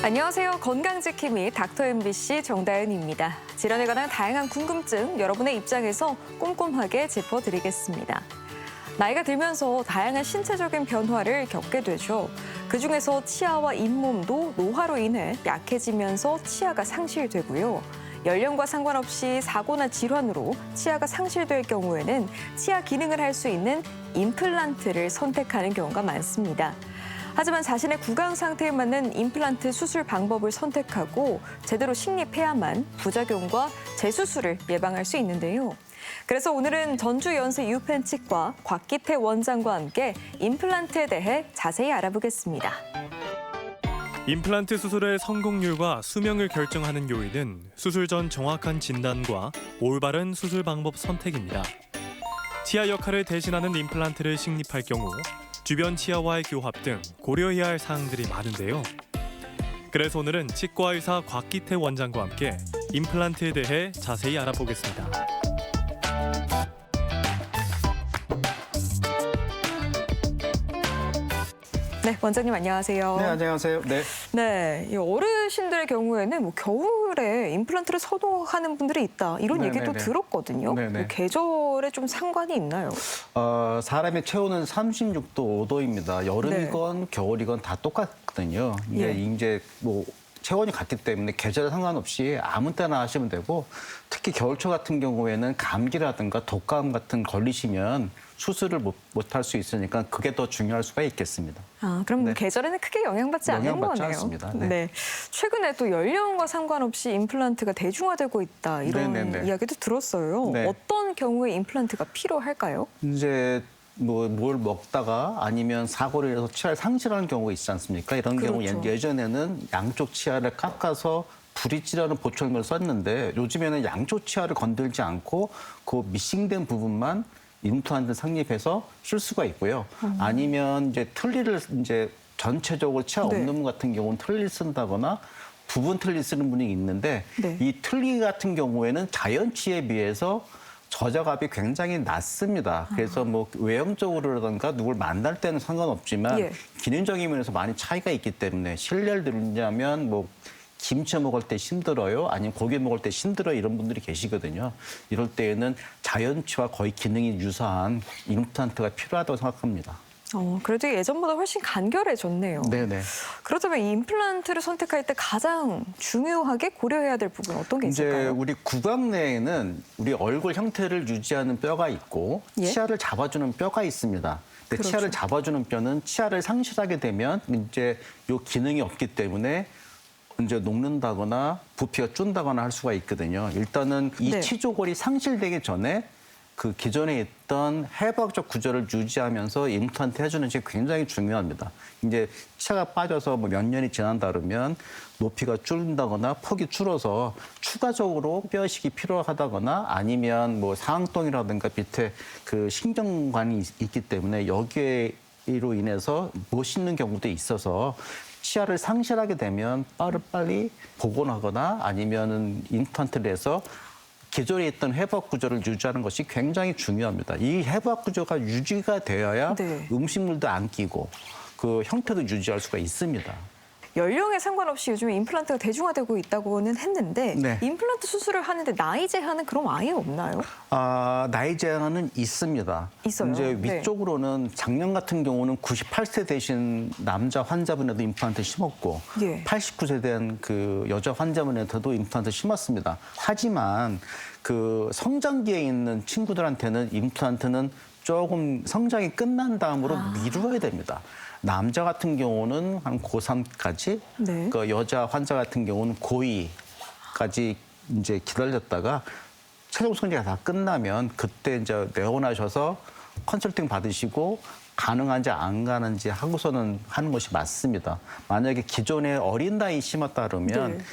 안녕하세요. 건강지킴이 닥터 MBC 정다은입니다. 질환에 관한 다양한 궁금증 여러분의 입장에서 꼼꼼하게 짚어드리겠습니다. 나이가 들면서 다양한 신체적인 변화를 겪게 되죠. 그중에서 치아와 잇몸도 노화로 인해 약해지면서 치아가 상실되고요. 연령과 상관없이 사고나 질환으로 치아가 상실될 경우에는 치아 기능을 할 수 있는 임플란트를 선택하는 경우가 많습니다. 하지만 자신의 구강 상태에 맞는 임플란트 수술 방법을 선택하고 제대로 식립해야만 부작용과 재수술을 예방할 수 있는데요. 그래서 오늘은 전주연세 유펜치과 곽기태 원장과 함께 임플란트에 대해 자세히 알아보겠습니다. 임플란트 수술의 성공률과 수명을 결정하는 요인은 수술 전 정확한 진단과 올바른 수술 방법 선택입니다. 치아 역할을 대신하는 임플란트를 식립할 경우 주변 치아와의 교합 등 고려해야 할 사항들이 많은데요. 그래서 오늘은 치과의사 곽기태 원장과 함께 임플란트에 대해 자세히 알아보겠습니다. 네, 원장님 안녕하세요. 네, 안녕하세요. 네. 네, 이 어르신들의 경우에는 뭐 겨울에 임플란트를 선호하는 분들이 있다 이런 얘기도 네네네. 들었거든요. 네네. 뭐 계절에 좀 상관이 있나요? 사람의 체온은 36도, 5도입니다. 여름이건 겨울이건 다 똑같거든요. 예. 이제 뭐 체온이 같기 때문에 계절에 상관없이 아무 때나 하시면 되고, 특히 겨울철 같은 경우에는 감기라든가 독감 같은 걸리시면 수술을 못할 수 있으니까 그게 더 중요할 수가 있겠습니다. 아, 그럼 네. 계절에는 크게 영향받지 않는 영향받지 거네요. 않습니다. 네. 최근에 또 연령과 상관없이 임플란트가 대중화되고 있다 이런 네네네. 이야기도 들었어요. 네. 어떤 경우에 임플란트가 필요할까요? 이제 뭐 뭘 먹다가 아니면 사고를 해서 치아를 상실하는 경우가 있지 않습니까? 이런 경우 그렇죠. 예전에는 양쪽 치아를 깎아서 브릿지라는 보철물을 썼는데 요즘에는 양쪽 치아를 건들지 않고 그 미싱된 부분만 임플란트 상립해서 쓸 수가 있고요. 아니면 이제 틀니를 이제 전체적으로 치아 네. 없는 분 같은 경우는 틀니를 쓴다거나 부분 틀니 쓰는 분이 있는데 네. 이 틀니 같은 경우에는 자연치에 비해서 저작압이 굉장히 낮습니다. 그래서 뭐 외형적으로라든가 누굴 만날 때는 상관없지만 예. 기능적인 면에서 많이 차이가 있기 때문에 실례를 드리자면 뭐 김치 먹을 때 힘들어요, 아니면 고기 먹을 때 힘들어요 이런 분들이 계시거든요. 이럴 때에는 자연치와 거의 기능이 유사한 임플란트가 필요하다고 생각합니다. 그래도 예전보다 훨씬 간결해졌네요. 네네. 그렇다면 이 임플란트를 선택할 때 가장 중요하게 고려해야 될 부분 어떤 게 이제 있을까요? 우리 구강 내에는 우리 얼굴 형태를 유지하는 뼈가 있고 예? 치아를 잡아주는 뼈가 있습니다. 근데 그렇죠. 치아를 잡아주는 뼈는 치아를 상실하게 되면 이제 요 기능이 없기 때문에 이제 녹는다거나 부피가 준다거나 할 수가 있거든요. 일단은 이 네. 치조골이 상실되기 전에 그 기존에 있던 해부학적 구조를 유지하면서 임플란트 해주는 게 굉장히 중요합니다. 이제 치아가 빠져서 뭐 몇 년이 지난다 그러면 높이가 줄는다거나 폭이 줄어서 추가적으로 뼈이식이 필요하다거나 아니면 뭐 상악동이라든가 밑에 그 신경관이 있기 때문에 여기로 인해서 못 씹는 경우도 있어서 치아를 상실하게 되면 빨리 복원하거나 아니면은 임플란트를 해서 기존에 있던 해부학 구조를 유지하는 것이 굉장히 중요합니다. 이 해부학 구조가 유지가 되어야 네. 음식물도 안 끼고 그 형태도 유지할 수가 있습니다. 연령에 상관없이 요즘에 임플란트가 대중화되고 있다고는 했는데 네. 임플란트 수술을 하는데 나이 제한은 그럼 아예 없나요? 나이 제한은 있습니다. 있어요? 이제 네. 위쪽으로는 작년 같은 경우는 98세 되신 남자 환자분에도 임플란트 심었고 예. 89세 된 그 여자 환자분한테도 임플란트 심었습니다. 하지만 그 성장기에 있는 친구들한테는 임플란트는 조금 성장이 끝난 다음으로 미루어야 됩니다. 남자 같은 경우는 한 고3까지, 네. 그 여자 환자 같은 경우는 고2까지 이제 기다렸다가 최종 성적이 다 끝나면 그때 이제 내원하셔서 컨설팅 받으시고 가능한지 안 가는지 하고서는 하는 것이 맞습니다. 만약에 기존에 어린 나이 심었다 그러면 네.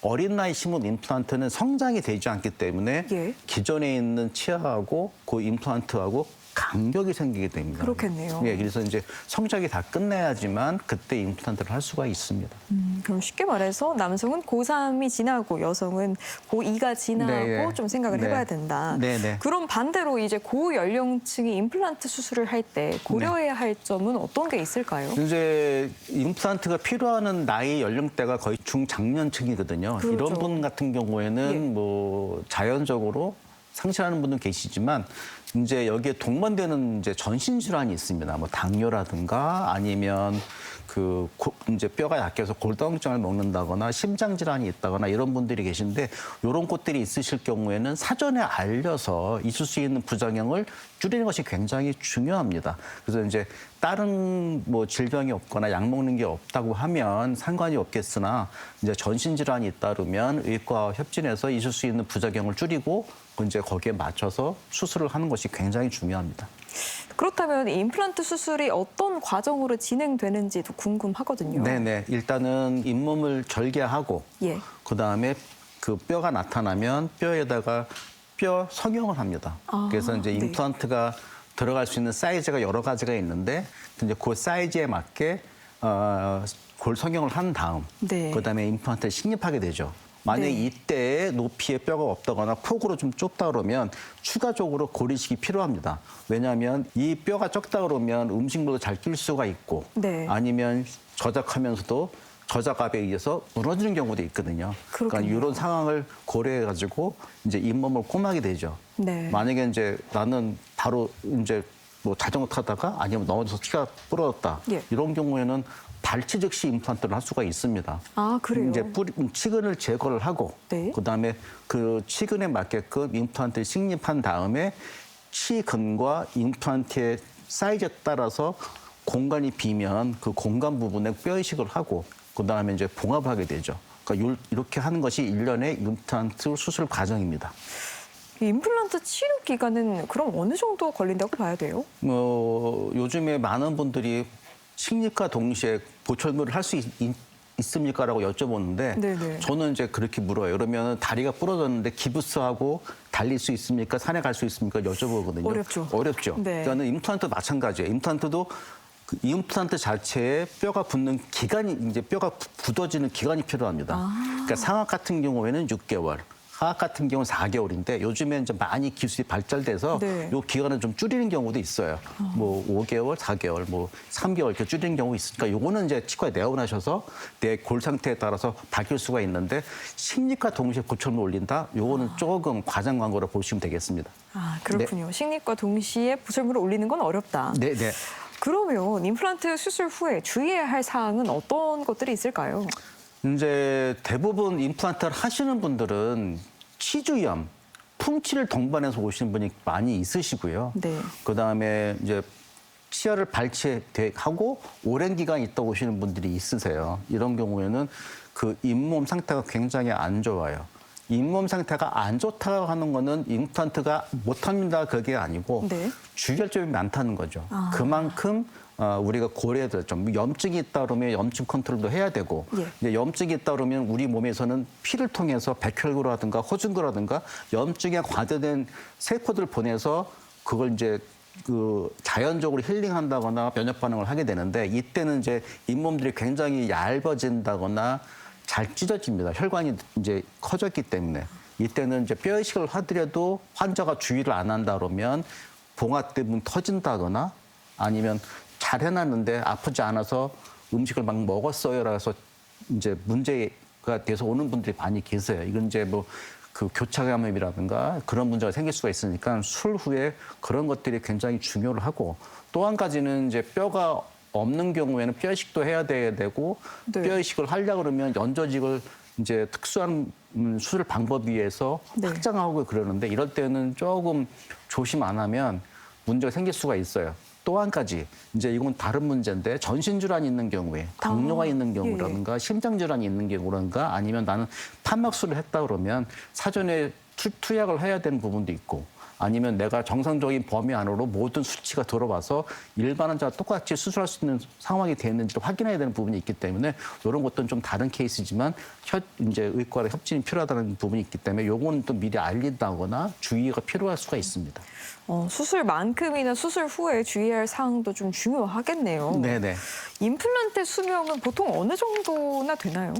어린 나이 심은 임플란트는 성장이 되지 않기 때문에 예. 기존에 있는 치아하고 그 임플란트하고 간격이 생기게 됩니다. 그렇겠네요. 예, 그래서 이제 성장이 다 끝나야지만 그때 임플란트를 할 수가 있습니다. 그럼 쉽게 말해서 남성은 고3이 지나고 여성은 고2가 지나고 네. 좀 생각을 네. 해봐야 된다. 네, 네. 그럼 반대로 이제 고연령층이 임플란트 수술을 할 때 고려해야 할 점은 어떤 게 있을까요? 이제 임플란트가 필요한 나이 연령대가 거의 중장년층이거든요. 그렇죠. 이런 분 같은 경우에는 예. 뭐 자연적으로 상실하는 분도 계시지만 이제 여기에 동반되는 이제 전신 질환이 있습니다. 뭐 당뇨라든가 아니면 이제 뼈가 약해서 골다공증을 먹는다거나 심장 질환이 있다거나 이런 분들이 계신데 이런 것들이 있으실 경우에는 사전에 알려서 있을 수 있는 부작용을 줄이는 것이 굉장히 중요합니다. 그래서 이제 다른 뭐 질병이 없거나 약 먹는 게 없다고 하면 상관이 없겠으나 이제 전신 질환이 잇따르면 의과와 협진해서 있을 수 있는 부작용을 줄이고 이제 거기에 맞춰서 수술을 하는 것이 굉장히 중요합니다. 그렇다면 임플란트 수술이 어떤 과정으로 진행되는지도 궁금하거든요. 네네. 일단은 잇몸을 절개하고 예. 그다음에 그 뼈가 나타나면 뼈에다가 뼈 성형을 합니다. 아, 그래서 이제 네. 임플란트가 들어갈 수 있는 사이즈가 여러 가지가 있는데 이제 그 사이즈에 맞게 골 성형을 한 다음 네. 그다음에 임플란트를 식립하게 되죠. 만약에 네. 이때에 높이에 뼈가 없다거나 폭으로 좀 좁다 그러면 추가적으로 고리식이 필요합니다. 왜냐하면 이 뼈가 적다 그러면 음식물도 잘 낄 수가 있고 네. 아니면 저작하면서도 저작압에 의해서 무너지는 경우도 있거든요. 그러니까 그렇군요. 이런 상황을 고려해 가지고 이제 잇몸을 꼬매게 되죠. 네. 만약에 이제 나는 바로 이제 뭐 자전거 타다가 아니면 넘어져서 피가 부러졌다. 예. 이런 경우에는 발치 즉시 임플란트를 할 수가 있습니다. 아, 그래요? 이제 치근을 제거를 하고 네. 그다음에 그 치근에 맞게끔 임플란트를 식립한 다음에 치근과 임플란트의 사이즈에 따라서 공간이 비면 그 공간 부분에 뼈 이식을 하고 그다음에 이제 봉합을 하게 되죠. 그러니까 이렇게 하는 것이 일련의 임플란트 수술 과정입니다. 이 임플란트 치료 기간은 그럼 어느 정도 걸린다고 봐야 돼요? 요즘에 많은 분들이 식립과 동시에 보철물을 할 수 있습니까라고 여쭤보는데 네네. 저는 이제 그렇게 물어요. 그러면 다리가 부러졌는데 기부스하고 달릴 수 있습니까? 산에 갈 수 있습니까? 여쭤보거든요. 어렵죠. 어렵죠. 네. 그러니까 임플란트 마찬가지예요. 임플란트도 그 임플란트 자체에 뼈가 붙는 기간이 이제 뼈가 굳어지는 기간이 필요합니다. 그러니까 상악 같은 경우에는 6개월, 하악 같은 경우는 4개월인데 요즘에 이제 많이 기술이 발달돼서 네. 요 기간을 좀 줄이는 경우도 있어요. 뭐 5개월, 4개월, 뭐 3개월 이렇게 줄이는 경우 있으니까 요거는 이제 치과에 내원하셔서 내 골 상태에 따라서 바뀔 수가 있는데 식립과 동시에 보철물 올린다. 요거는 조금 과장 광고로 보시면 되겠습니다. 아, 그렇군요. 식립과 동시에 보철물을 올리는 건 어렵다. 네, 네. 그러면 임플란트 수술 후에 주의해야 할 사항은 어떤 것들이 있을까요? 이제 대부분 임플란트를 하시는 분들은 치주염, 풍치를 동반해서 오시는 분이 많이 있으시고요. 네. 그다음에 이제 치아를 발치하고 오랜 기간 있다 오시는 분들이 있으세요. 이런 경우에는 그 잇몸 상태가 굉장히 안 좋아요. 잇몸 상태가 안 좋다고 하는 거는 임플란트가 못합니다 그게 아니고 네. 주결점이 많다는 거죠. 그만큼 우리가 고려해야 될 점, 염증이 있다 그러면 염증 컨트롤도 해야 되고 예. 이제 염증이 있다 그러면 우리 몸에서는 피를 통해서 백혈구라든가 호중구라든가 염증에 과대된 세포들을 보내서 그걸 이제 그 자연적으로 힐링한다거나 면역 반응을 하게 되는데 이때는 이제 잇몸들이 굉장히 얇아진다거나 잘 찢어집니다. 혈관이 이제 커졌기 때문에 이때는 이제 뼈 이식을 하더라도 환자가 주의를 안 한다 그러면 봉화 때문에 터진다거나 아니면 잘 해놨는데 아프지 않아서 음식을 막 먹었어요라고 해서 이제 문제가 돼서 오는 분들이 많이 계세요. 이건 이제 뭐 그 교차 감염이라든가 그런 문제가 생길 수가 있으니까 술 후에 그런 것들이 굉장히 중요를 하고 또 한 가지는 이제 뼈가 없는 경우에는 뼈 이식도 해야 되고 네. 뼈 이식을 하려고 그러면 연조직을 이제 특수한 수술 방법에 의해서 네. 확장하고 그러는데 이럴 때는 조금 조심 안 하면 문제가 생길 수가 있어요. 또 한 가지 이제 이건 다른 문제인데 전신 질환이 있는 경우에 당뇨가 있는 경우라든가 심장 질환이 있는 경우라든가 아니면 나는 판막술을 했다 그러면 사전에 투약을 해야 되는 부분도 있고 아니면 내가 정상적인 범위 안으로 모든 수치가 들어와서 일반 환자와 똑같이 수술할 수 있는 상황이 됐는지를 확인해야 되는 부분이 있기 때문에 이런 것들은 좀 다른 케이스지만 이제 의과와 협진이 필요하다는 부분이 있기 때문에 요거는 또 미리 알린다거나 주의가 필요할 수가 있습니다. 수술만큼이나 수술 후에 주의할 사항도 좀 중요하겠네요. 네네. 임플란트 수명은 보통 어느 정도나 되나요?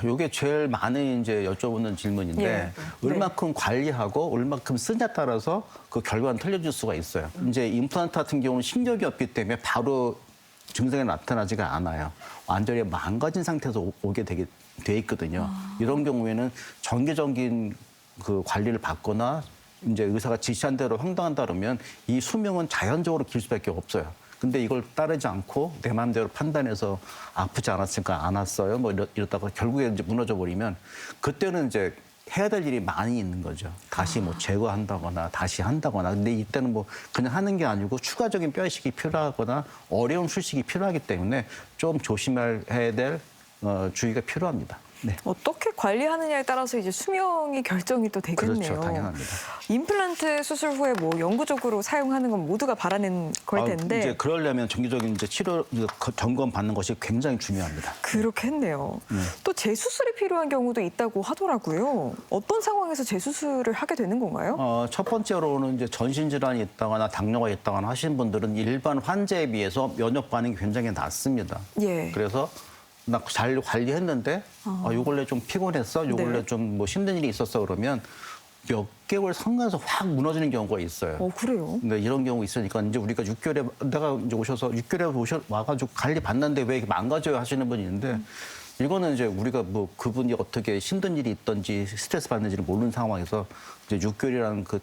요게 제일 많이 이제 여쭤보는 질문인데 예. 얼마큼 관리하고 얼마큼 쓰냐에 따라서 그 결과는 틀려질 수가 있어요. 이제 임플란트 같은 경우는 신경이 없기 때문에 바로 증상이 나타나지가 않아요. 완전히 망가진 상태에서 오게 돼 있거든요. 이런 경우에는 정기적인 그 관리를 받거나 이제 의사가 지시한 대로 행동한다 그러면 이 수명은 자연적으로 길 수밖에 없어요. 근데 이걸 따르지 않고 내 마음대로 판단해서 아프지 않았으니까 안 왔어요. 뭐 이러다가 결국에 이제 무너져 버리면 그때는 이제 해야 될 일이 많이 있는 거죠. 다시 뭐 제거한다거나 다시 한다거나. 근데 이때는 뭐 그냥 하는 게 아니고 추가적인 뼈 이식이 필요하거나 어려운 수식이 필요하기 때문에 좀 조심해야 될 주의가 필요합니다. 네. 어떻게 관리하느냐에 따라서 이제 수명이 결정이 또 되겠네요. 그렇죠. 당연합니다. 임플란트 수술 후에 뭐 영구적으로 사용하는 건 모두가 바라는 걸 텐데 이제 그러려면 정기적인 이제 치료 점검 받는 것이 굉장히 중요합니다. 그렇겠네요. 또 재수술이 필요한 경우도 있다고 하더라고요. 어떤 상황에서 재수술을 하게 되는 건가요? 첫 번째로는 이제 전신 질환이 있다거나 당뇨가 있다거나 하시는 분들은 일반 환자에 비해서 면역 반응이 굉장히 낮습니다. 예. 그래서 나 잘 관리했는데 요 근래 좀 피곤했어, 요 근래 네. 좀 뭐 힘든 일이 있었어 그러면 몇 개월 상관에서 확 무너지는 경우가 있어요. 그래요? 근데 이런 경우 있으니까 이제 우리가 6개월에 내가 이제 오셔서 6개월에 와가지고 관리 받는데 왜 이렇게 망가져요 하시는 분이 있는데 이거는 이제 우리가 뭐 그분이 어떻게 힘든 일이 있던지 스트레스 받는지를 모르는 상황에서 이제 6개월이라는 그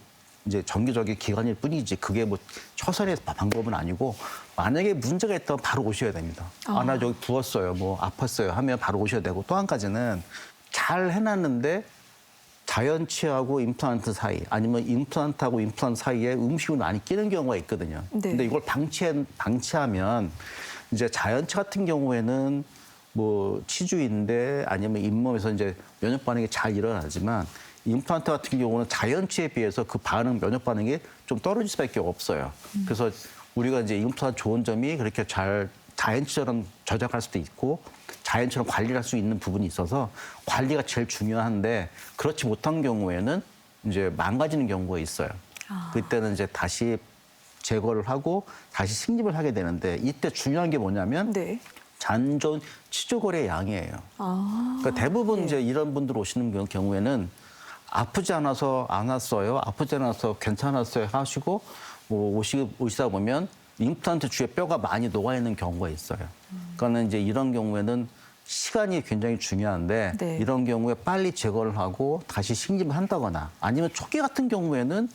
이제 정기적인 기간일 뿐이지 그게 뭐 최선의 방법은 아니고 만약에 문제가 있다면 바로 오셔야 됩니다. 나 여기 부었어요, 뭐 아팠어요 하면 바로 오셔야 되고 또 한 가지는 잘 해놨는데 자연치하고 임플란트 사이 아니면 임플란트하고 임플란트 사이에 음식을 많이 끼는 경우가 있거든요. 네. 근데 이걸 방치하면 이제 자연치 같은 경우에는 뭐 치주인데 아니면 잇몸에서 이제 면역 반응이 잘 일어나지만 임플란트 같은 경우는 자연치에 비해서 그 면역 반응이 좀 떨어질 수밖에 없어요. 그래서 우리가 이제 임플란트 좋은 점이 그렇게 잘 자연치처럼 저작할 수도 있고 자연처럼 관리를 할 수 있는 부분이 있어서 관리가 제일 중요한데 그렇지 못한 경우에는 이제 망가지는 경우가 있어요. 그때는 이제 다시 제거를 하고 다시 식립을 하게 되는데 이때 중요한 게 뭐냐면 네. 잔존 치조골의 양이에요. 그러니까 대부분 이제 이런 분들 오시는 경우에는 아프지 않아서 안 왔어요. 아프지 않아서 괜찮았어요 하시고 뭐 오시다 보면 임플란트 주에 뼈가 많이 녹아 있는 경우가 있어요. 그러니까 이제 이런 경우에는 시간이 굉장히 중요한데 네. 이런 경우에 빨리 제거를 하고 다시 식립을 한다거나 아니면 초기 같은 경우에는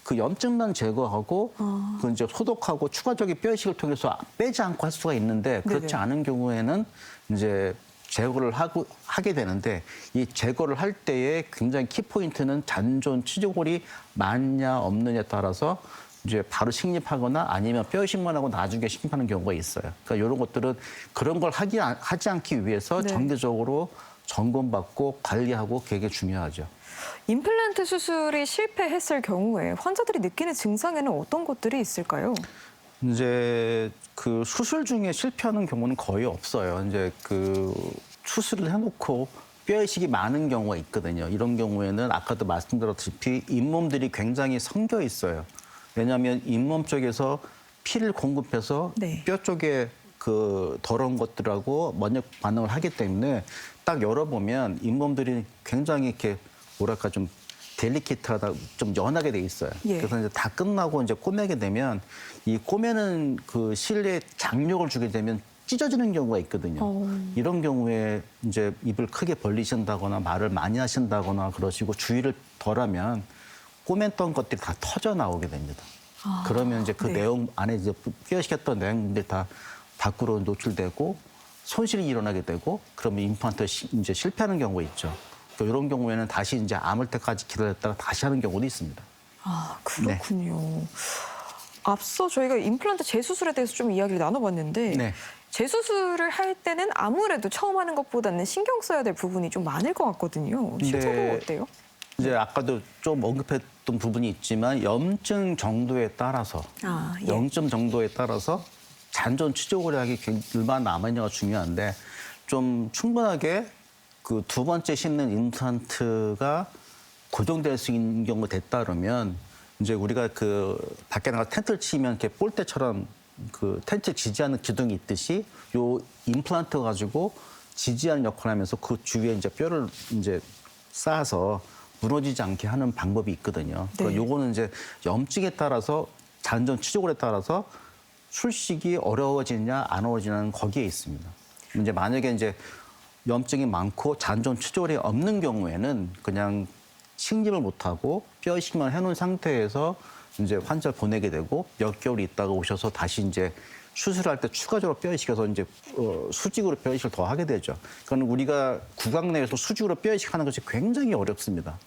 그 염증만 제거하고 그 이제 소독하고 추가적인 뼈 이식을 통해서 빼지 않고 할 수가 있는데 그렇지 네네. 않은 경우에는 이제 제거를 하게 되는데 이 제거를 할 때의 굉장히 키포인트는 잔존 치조골이 많냐 없느냐에 따라서 이제 바로 식립하거나 아니면 뼈 이식만 하고 나중에 식립하는 경우가 있어요. 그러니까 이런 것들은 그런 걸 하지 않기 위해서 네. 정기적으로 점검받고 관리하고 그게 중요하죠. 임플란트 수술이 실패했을 경우에 환자들이 느끼는 증상에는 어떤 것들이 있을까요? 이제 그 수술 중에 실패하는 경우는 거의 없어요. 이제 그 수술을 해놓고 뼈 이식이 많은 경우가 있거든요. 이런 경우에는 아까도 말씀드렸다시피 잇몸들이 굉장히 성겨 있어요. 왜냐하면 잇몸 쪽에서 피를 공급해서 네. 뼈 쪽에 그 더러운 것들하고 면역 반응을 하기 때문에 딱 열어보면 잇몸들이 굉장히 이렇게 뭐랄까 좀 델리케이트하다 좀 연하게 돼 있어요. 예. 그래서 이제 다 끝나고 이제 꼬매게 되면 이 꼬매는 그 실내에 장력을 주게 되면 찢어지는 경우가 있거든요. 이런 경우에 이제 입을 크게 벌리신다거나 말을 많이 하신다거나 그러시고 주의를 덜하면 꼬맸던 것들이 다 터져 나오게 됩니다. 그러면 이제 그 네. 내용 안에 이제 뼈시켰던 내용들이 다 밖으로 노출되고 손실이 일어나게 되고 그러면 임플란트 이제 실패하는 경우가 있죠. 이런 경우에는 다시 이제 아물 때까지 기다렸다가 다시 하는 경우도 있습니다. 그렇군요. 앞서 저희가 임플란트 재수술에 대해서 좀 이야기를 나눠봤는데 네. 재수술을 할 때는 아무래도 처음 하는 것보다는 신경 써야 될 부분이 좀 많을 것 같거든요. 실제로 네. 어때요? 이제 아까도 좀 언급했던 부분이 있지만 염증 정도에 따라서 예. 염증 정도에 따라서 잔존 치조골약이 얼마나 남아있냐가 중요한데 좀 충분하게 그 두 번째 심는 임플란트가 고정될 수 있는 경우가 됐다 그러면 이제 우리가 그 밖에 나가 텐트를 치면 이렇게 볼때처럼 그 텐트 지지하는 기둥이 있듯이 요 임플란트 가지고 지지하는 역할을 하면서 그 주위에 이제 뼈를 이제 쌓아서 무너지지 않게 하는 방법이 있거든요. 네. 그러니까 요거는 이제 염증에 따라서 잔존 치조골에 따라서 술식이 어려워지느냐 안 어려워지느냐는 거기에 있습니다. 이제 만약에 이제 염증이 많고 잔존 치조골이 없는 경우에는 그냥 식립을 못하고 뼈 이식만 해놓은 상태에서 이제 환자를 보내게 되고 몇 개월 있다가 오셔서 다시 이제 수술할 때 추가적으로 뼈 이식해서 이제 수직으로 뼈 이식을 더 하게 되죠. 그러니까 우리가 구강 내에서 수직으로 뼈 이식하는 것이 굉장히 어렵습니다.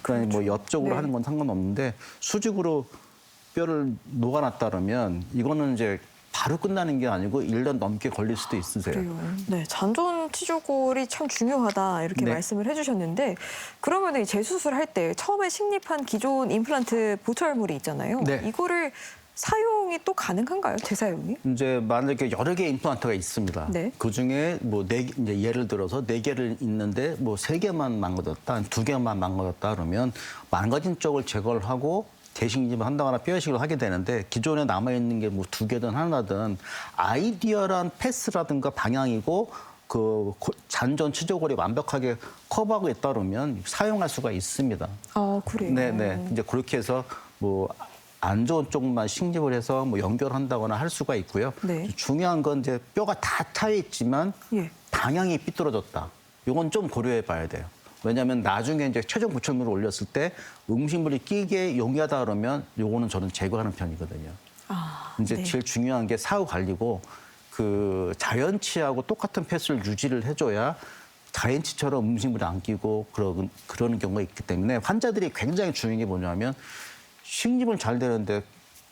그러니까 뭐 옆쪽으로 네. 하는 건 상관없는데 수직으로 뼈를 녹아놨다 그러면 이거는 이제 바로 끝나는 게 아니고 1년 넘게 걸릴 수도 있으세요. 그래요. 네, 잔존 치조골이 참 중요하다 이렇게 네. 말씀을 해주셨는데 그러면 이 재수술할 때 처음에 식립한 기존 임플란트 보철물이 있잖아요. 네. 이거를 사용이 또 가능한가요? 재사용이? 이제 만약에 여러 개의 임플란트가 있습니다. 네. 그 중에 뭐 이제 예를 들어서 4개를 있는데 뭐 3개만 망가졌다, 한 2개만 망가졌다 그러면 망가진 쪽을 제거를 하고 대식립을 한다거나 뼈 이식을 하게 되는데 기존에 남아 있는 게 뭐 2개든 하나든 아이디어란 패스라든가 방향이고 그 잔존 치조골이 완벽하게 커버하고 있다 그러면 사용할 수가 있습니다. 아, 그래요. 네네. 이제 그렇게 해서 뭐 안 좋은 쪽만 식립을 해서 뭐 연결한다거나 할 수가 있고요. 네. 중요한 건 이제 뼈가 다 차 있지만 예. 방향이 삐뚤어졌다. 이건 좀 고려해 봐야 돼요. 왜냐하면 나중에 이제 최종 보철물을 올렸을 때 음식물이 끼게 용이하다 그러면 요거는 저는 제거하는 편이거든요. 아, 이제 네. 제일 중요한 게 사후 관리고 그 자연치하고 똑같은 패스를 유지를 해줘야 자연치처럼 음식물이 안 끼고 그러는 경우가 있기 때문에 환자들이 굉장히 중요한 게 뭐냐면 식립은 잘 되는데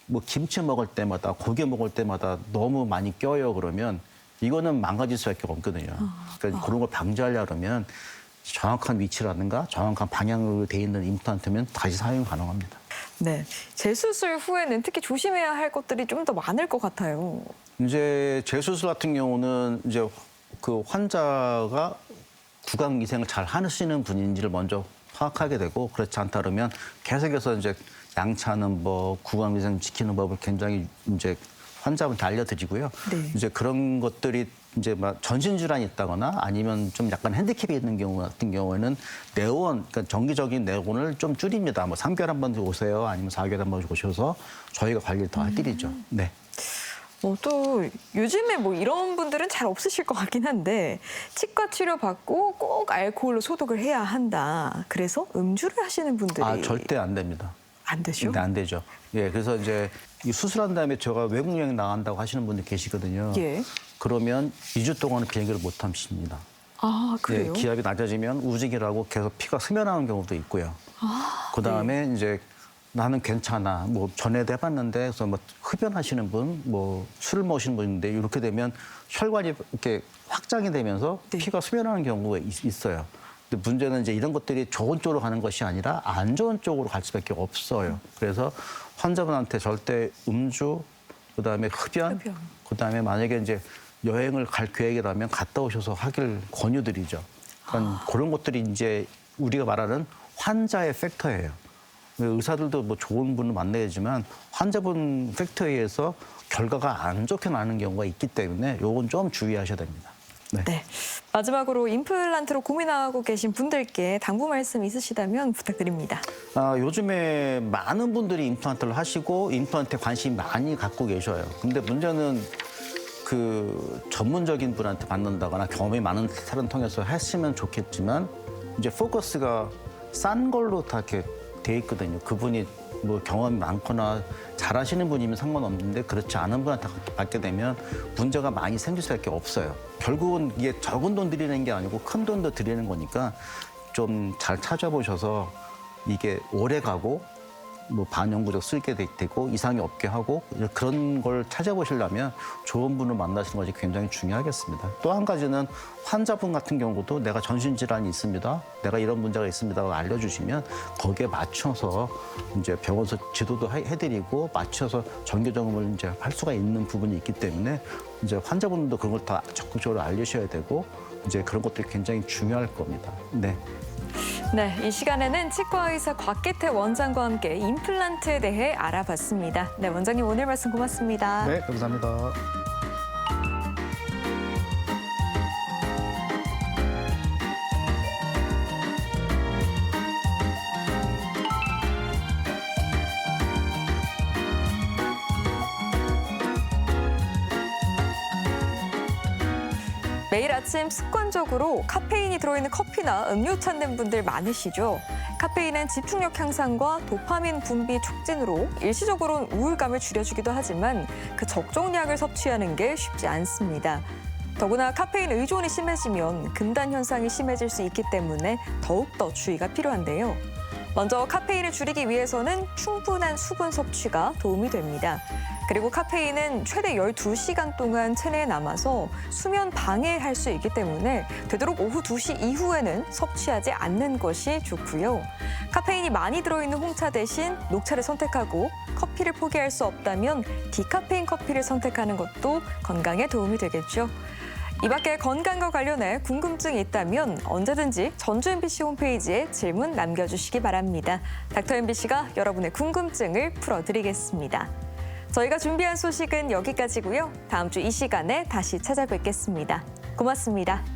뭐 김치 먹을 때마다 고기 먹을 때마다 너무 많이 껴요 그러면 이거는 망가질 수밖에 없거든요. 그러니까 그런 걸 방지하려고 그러면 정확한 위치라든가 정확한 방향으로 돼 있는 임플란트면 다시 사용 가능합니다. 네. 재수술 후에는 특히 조심해야 할 것들이 좀 더 많을 것 같아요. 이제 재수술 같은 경우는 이제 그 환자가 구강 위생을 잘 하시는 분인지를 먼저 파악하게 되고 그렇지 않다 그러면 계속해서 이제 양치하는 법, 구강 위생 지키는 법을 굉장히 이제 환자분한테 알려드리고요. 네. 이제 그런 것들이 이제 막 전신 질환이 있다거나 아니면 좀 약간 핸디캡이 있는 경우 같은 경우에는 내원, 그러니까 정기적인 내원을 좀 줄입니다. 뭐 3개월에 한 번 오세요, 아니면 4개월에 한 번 오셔서 저희가 관리를 더 해드리죠. 네. 또 요즘에 뭐 이런 분들은 잘 없으실 것 같긴 한데 치과 치료 받고 꼭 알코올로 소독을 해야 한다. 그래서 음주를 하시는 분들이 아 절대 안 됩니다. 안 되죠? 네, 안 되죠. 예, 그래서 이제 이 수술한 다음에 제가 외국 여행 나간다고 하시는 분들 계시거든요. 예. 그러면 2주 동안은 비행기를 못 타십니다. 아, 그래요? 예, 기압이 낮아지면 우직이라고 계속 피가 스며나는 경우도 있고요. 그 다음에 이제 나는 괜찮아. 뭐 전에도 해봤는데 그래서 뭐 흡연하시는 분, 뭐 술을 마시는 분인데 이렇게 되면 혈관이 이렇게 확장이 되면서 네. 피가 스며나는 경우가 있어요. 근데 문제는 이제 이런 것들이 좋은 쪽으로 가는 것이 아니라 안 좋은 쪽으로 갈 수밖에 없어요. 그래서 환자분한테 절대 음주, 그다음에 흡연. 그다음에 만약에 이제 여행을 갈 계획이라면 갔다 오셔서 하길 권유드리죠. 그러니까 그런 것들이 이제 우리가 말하는 환자의 팩터예요. 의사들도 뭐 좋은 분을 만나야지만 환자분 팩터에 의해서 결과가 안 좋게 나는 경우가 있기 때문에 요건 좀 주의하셔야 됩니다. 네. 네. 마지막으로 임플란트로 고민하고 계신 분들께 당부 말씀 있으시다면 부탁드립니다. 요즘에 많은 분들이 임플란트를 하시고 임플란트에 관심이 많이 갖고 계셔요. 근데 문제는 그 전문적인 분한테 받는다거나 경험이 많은 사람 통해서 했으면 좋겠지만 이제 포커스가 싼 걸로 다 이렇게 돼 있거든요. 그분이 뭐 경험이 많거나 잘하시는 분이면 상관없는데 그렇지 않은 분한테 받게 되면 문제가 많이 생길 수밖에 없어요. 결국은 이게 적은 돈 들이는 게 아니고 큰 돈도 들이는 거니까 좀 잘 찾아보셔서 이게 오래 가고 뭐 반영구적 쓰게 되고 이상이 없게 하고 그런 걸 찾아보시려면 좋은 분을 만나시는 것이 굉장히 중요하겠습니다. 또 한 가지는 환자분 같은 경우도 내가 전신질환이 있습니다. 내가 이런 문제가 있습니다라고 알려주시면 거기에 맞춰서 이제 병원에서 지도도 해드리고 맞춰서 정기점검을 이제 할 수가 있는 부분이 있기 때문에 이제 환자분들도 그런 걸 다 적극적으로 알려셔야 되고 이제 그런 것들이 굉장히 중요할 겁니다. 네. 네, 이 시간에는 치과의사 곽기태 원장과 함께 임플란트에 대해 알아봤습니다. 네, 원장님 오늘 말씀 고맙습니다. 네, 감사합니다. 매일 아침 습관적으로 카페인이 들어있는 커피나 음료 찾는 분들 많으시죠? 카페인은 집중력 향상과 도파민 분비 촉진으로 일시적으로는 우울감을 줄여주기도 하지만 그 적정량을 섭취하는 게 쉽지 않습니다. 더구나 카페인 의존이 심해지면 금단 현상이 심해질 수 있기 때문에 더욱더 주의가 필요한데요. 먼저 카페인을 줄이기 위해서는 충분한 수분 섭취가 도움이 됩니다. 그리고 카페인은 최대 12시간 동안 체내에 남아서 수면 방해할 수 있기 때문에 되도록 오후 2시 이후에는 섭취하지 않는 것이 좋고요. 카페인이 많이 들어있는 홍차 대신 녹차를 선택하고 커피를 포기할 수 없다면 디카페인 커피를 선택하는 것도 건강에 도움이 되겠죠. 이 밖에 건강과 관련해 궁금증이 있다면 언제든지 전주 MBC 홈페이지에 질문 남겨주시기 바랍니다. 닥터 MBC가 여러분의 궁금증을 풀어드리겠습니다. 저희가 준비한 소식은 여기까지고요. 다음 주 이 시간에 다시 찾아뵙겠습니다. 고맙습니다.